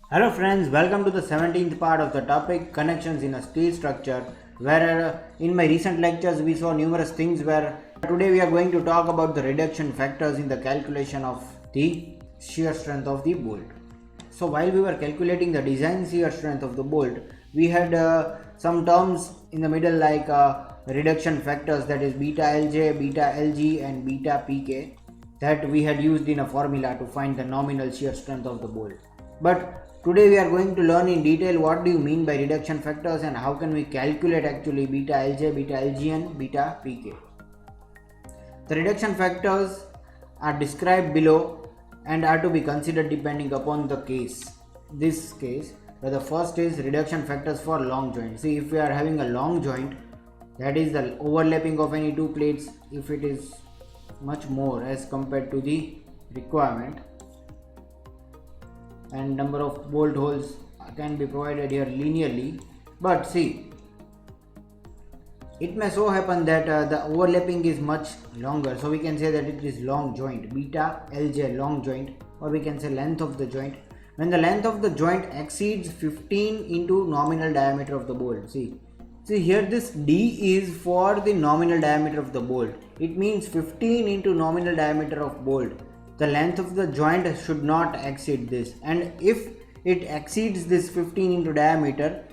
Hello friends, welcome to the 17th part of the topic connections in a steel structure, where in my recent lectures we saw numerous things where today we are going to talk about the reduction factors in the calculation of the shear strength of the bolt. So while we were calculating the design shear strength of the bolt, we had some terms in the middle like reduction factors, that is beta Lj, beta Lg and beta Pk, that we had used in a formula to find the nominal shear strength of the bolt. But today we are going to learn in detail what do you mean by reduction factors and how can we calculate actually beta Lj, beta Lg and beta Pk. The reduction factors are described below and are to be considered depending upon the case. This case, where the first is reduction factors for long joint. See, if we are having a long joint, that is the overlapping of any two plates, if it is much more as compared to the requirement, and number of bolt holes can be provided here linearly, but see, it may so happen that the overlapping is much longer, so we can say that it is long joint, beta Lj long joint, or we can say length of the joint. When the length of the joint exceeds 15 into nominal diameter of the bolt, see here this D is for the nominal diameter of the bolt. It means 15 into nominal diameter of bolt. The length of the joint should not exceed this, and if it exceeds this 15 into diameter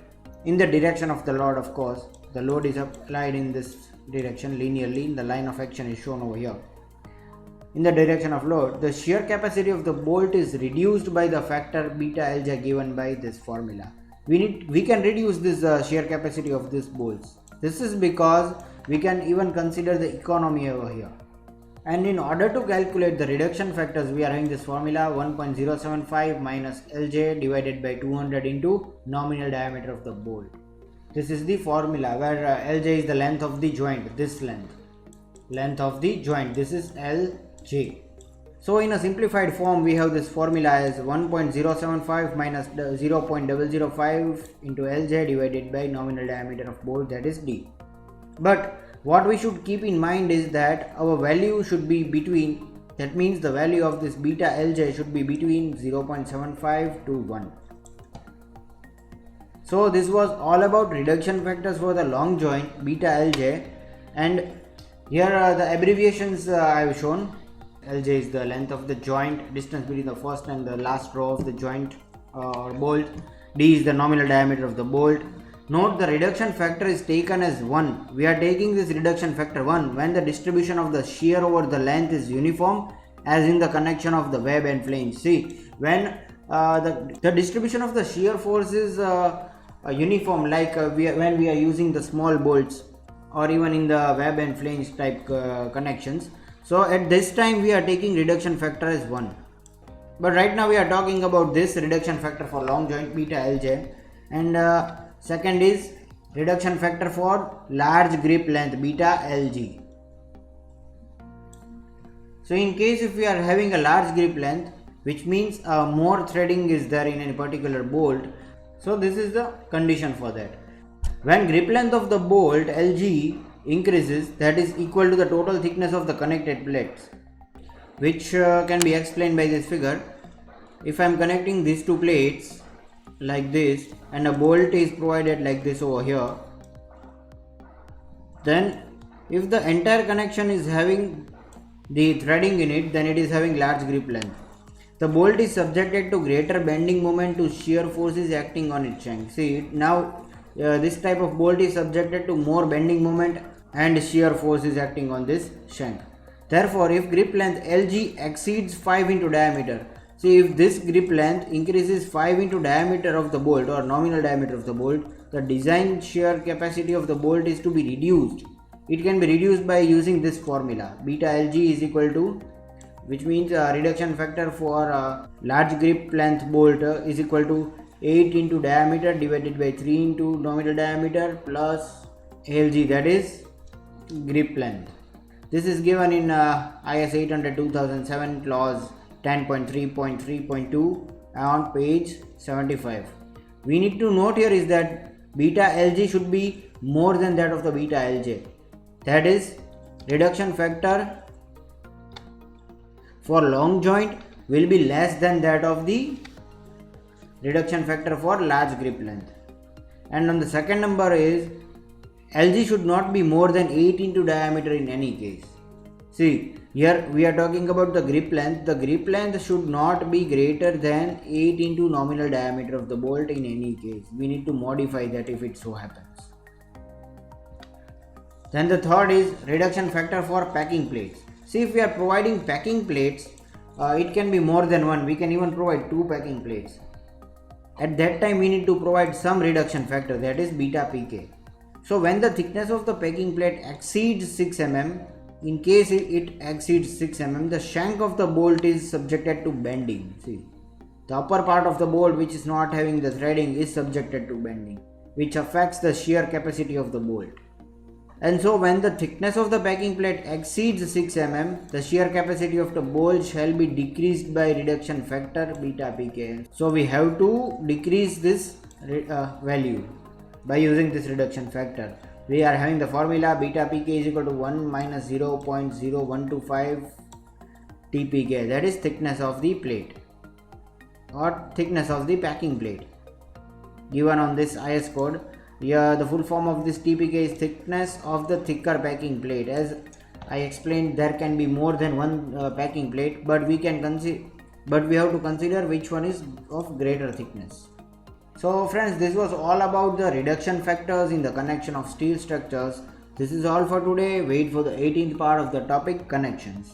in the direction of the load, of course the load is applied in this direction linearly, the line of action is shown over here. In the direction of load, the shear capacity of the bolt is reduced by the factor beta Lj given by this formula. We can reduce this shear capacity of these bolts. This is because we can even consider the economy over here. And in order to calculate the reduction factors, we are having this formula 1.075 minus Lj divided by 200 into nominal diameter of the bolt. This is the formula where Lj is the length of the joint, this length of the joint, this is Lj. So in a simplified form, we have this formula as 1.075 minus 0.005 into Lj divided by nominal diameter of bolt, that is D. But what we should keep in mind is that our value should be between, that means the value of this beta Lj should be between 0.75 to 1. So this was all about reduction factors for the long joint beta Lj, and here are the abbreviations I have shown. Lj is the length of the joint, distance between the first and the last row of the joint or bolt. D is the nominal diameter of the bolt. Note the reduction factor is taken as 1. We are taking this reduction factor 1 when the distribution of the shear over the length is uniform, as in the connection of the web and flange. See, when the distribution of the shear force is uniform, like when we are using the small bolts or even in the web and flange type connections. So at this time we are taking reduction factor as 1. But right now we are talking about this reduction factor for long joint beta Lj, and second is reduction factor for large grip length beta Lg. So in case if we are having a large grip length, which means more threading is there in any particular bolt, so this is the condition for that. When grip length of the bolt Lg increases, that is equal to the total thickness of the connected plates, which can be explained by this figure. If I am connecting these two plates like this and a bolt is provided like this over here, then if the entire connection is having the threading in it, then it is having large grip length. The bolt is subjected to greater bending moment to shear forces acting on its shank. See, now this type of bolt is subjected to more bending moment and shear force is acting on this shank. Therefore, if grip length Lg exceeds 5 into diameter, see, if this grip length increases 5 into diameter of the bolt or nominal diameter of the bolt, the design shear capacity of the bolt is to be reduced. It can be reduced by using this formula. Beta Lg is equal to, which means reduction factor for large grip length bolt is equal to 8 into diameter divided by 3 into nominal diameter plus Lg, that is grip length. This is given in IS 800 2007 clause 10.3.3.2 on page 75. We need to note here is that beta Lg should be more than that of the beta Lj. That is, reduction factor for long joint will be less than that of the reduction factor for large grip length. And on the second number is LG should not be more than 8 into diameter in any case. See, here we are talking about the grip length. The grip length should not be greater than 8 into nominal diameter of the bolt in any case. We need to modify that if it so happens. Then the third is reduction factor for packing plates. See, if we are providing packing plates, it can be more than one. We can even provide 2 packing plates. At that time we need to provide some reduction factor, that is beta pk. So when the thickness of the packing plate exceeds 6 mm, in case it exceeds 6 mm, the shank of the bolt is subjected to bending. See, the upper part of the bolt which is not having the threading is subjected to bending, which affects the shear capacity of the bolt. And so when the thickness of the packing plate exceeds 6 mm, the shear capacity of the bolt shall be decreased by reduction factor beta pk. So we have to decrease this value by using this reduction factor. We are having the formula beta pk is equal to 1 minus 0.0125 tpk, that is thickness of the plate or thickness of the packing plate given on this IS code. Here the full form of this TPK is thickness of the thicker packing plate. As I explained, there can be more than one packing plate, but we have to consider which one is of greater thickness. So friends, this was all about the reduction factors in the connection of steel structures. This is all for today. Wait for the 18th part of the topic, connections.